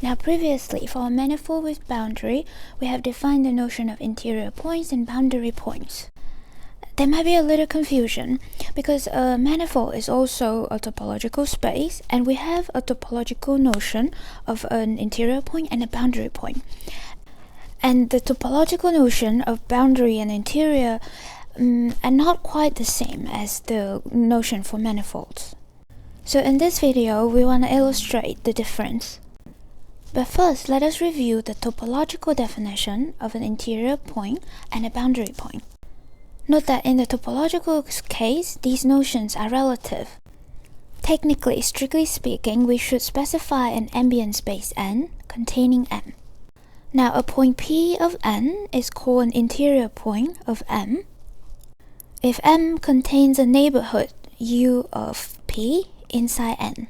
Now previously, for a manifold with boundary, we have defined the notion of interior points and boundary points. There might be a little confusion because a manifold is also a topological space, and we have a topological notion of an interior point and a boundary point. And the topological notion of boundary and interior are not quite the same as the notion for manifolds. So in this video, we want to illustrate the difference. But first, let us review the topological definition of an interior point and a boundary point. Note that in the topological case, these notions are relative. Technically, strictly speaking, we should specify an ambient space N containing M. Now, a point P of N is called an interior point of M if M contains a neighborhood U of P inside N.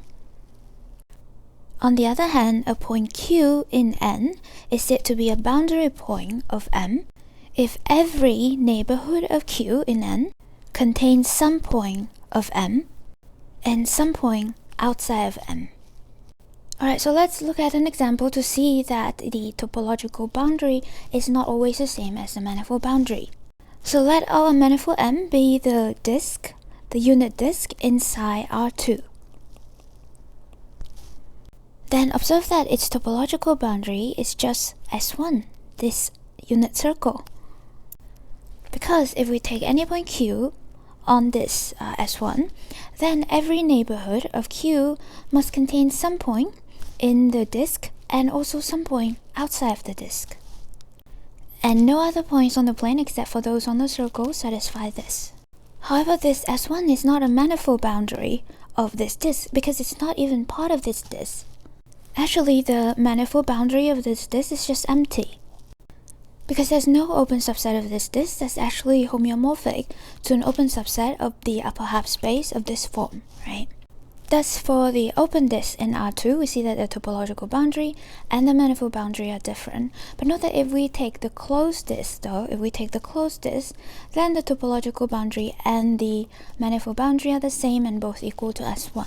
On the other hand, a point Q in N is said to be a boundary point of M if every neighborhood of Q in N contains some point of M and some point outside of M. Alright, so let's look at an example to see that the topological boundary is not always the same as the manifold boundary. So let our manifold M be the disk, the unit disk inside R2. Then observe that its topological boundary is just S1, this unit circle. Because if we take any point Q on this S1, then every neighborhood of Q must contain some point in the disk and also some point outside of the disk. And no other points on the plane except for those on the circle satisfy this. However, this S1 is not a manifold boundary of this disk because it's not even part of this disk. Actually, the manifold boundary of this disk is just empty, because there's no open subset of this disk that's actually homeomorphic to an open subset of the upper half space of this form, right? Thus, for the open disk in R2, we see that the topological boundary and the manifold boundary are different. But note that if we take the closed disk, then the topological boundary and the manifold boundary are the same and both equal to S1.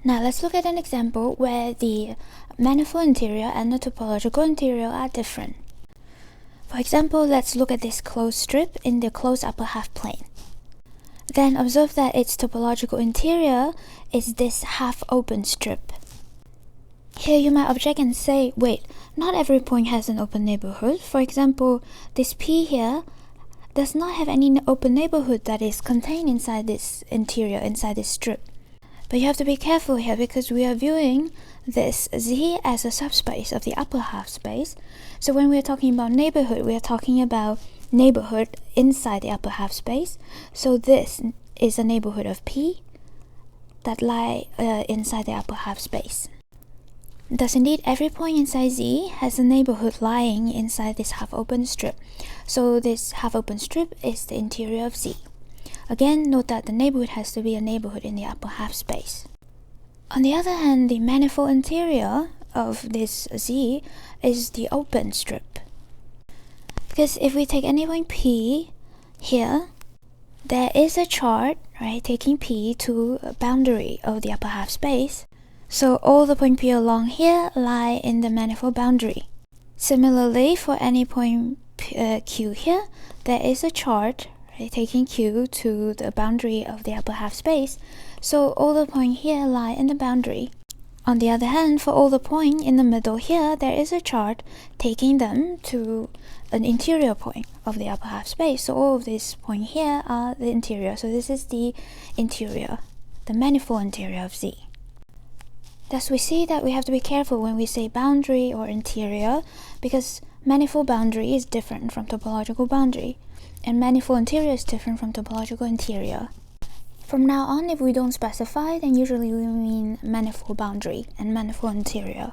Now let's look at an example where the manifold interior and the topological interior are different. For example, let's look at this closed strip in the closed upper half plane. Then observe that its topological interior is this half-open strip. Here you might object and say, wait, not every point has an open neighborhood. For example, this P here does not have any open neighborhood that is contained inside this interior, inside this strip. But you have to be careful here because we are viewing this Z as a subspace of the upper half space. So when we are talking about neighborhood, we are talking about neighborhood inside the upper half space. So this is a neighborhood of P that lie inside the upper half space. Thus indeed, every point inside Z has a neighborhood lying inside this half-open strip. So this half-open strip is the interior of Z. Again, note that the neighborhood has to be a neighborhood in the upper half space. On the other hand, the manifold interior of this Z is the open strip. Because if we take any point P here, there is a chart, right, taking P to a boundary of the upper half space. So all the point P along here lie in the manifold boundary. Similarly, for any point Q here, there is a chart, right, taking Q to the boundary of the upper half space. So all the points here lie in the boundary. On the other hand, for all the points in the middle here, there is a chart taking them to an interior point of the upper half space. So all of these points here are the interior. So this is the interior, the manifold interior of Z. Thus we see that we have to be careful when we say boundary or interior, because manifold boundary is different from topological boundary, and manifold interior is different from topological interior. From now on, if we don't specify, then usually we mean manifold boundary and manifold interior.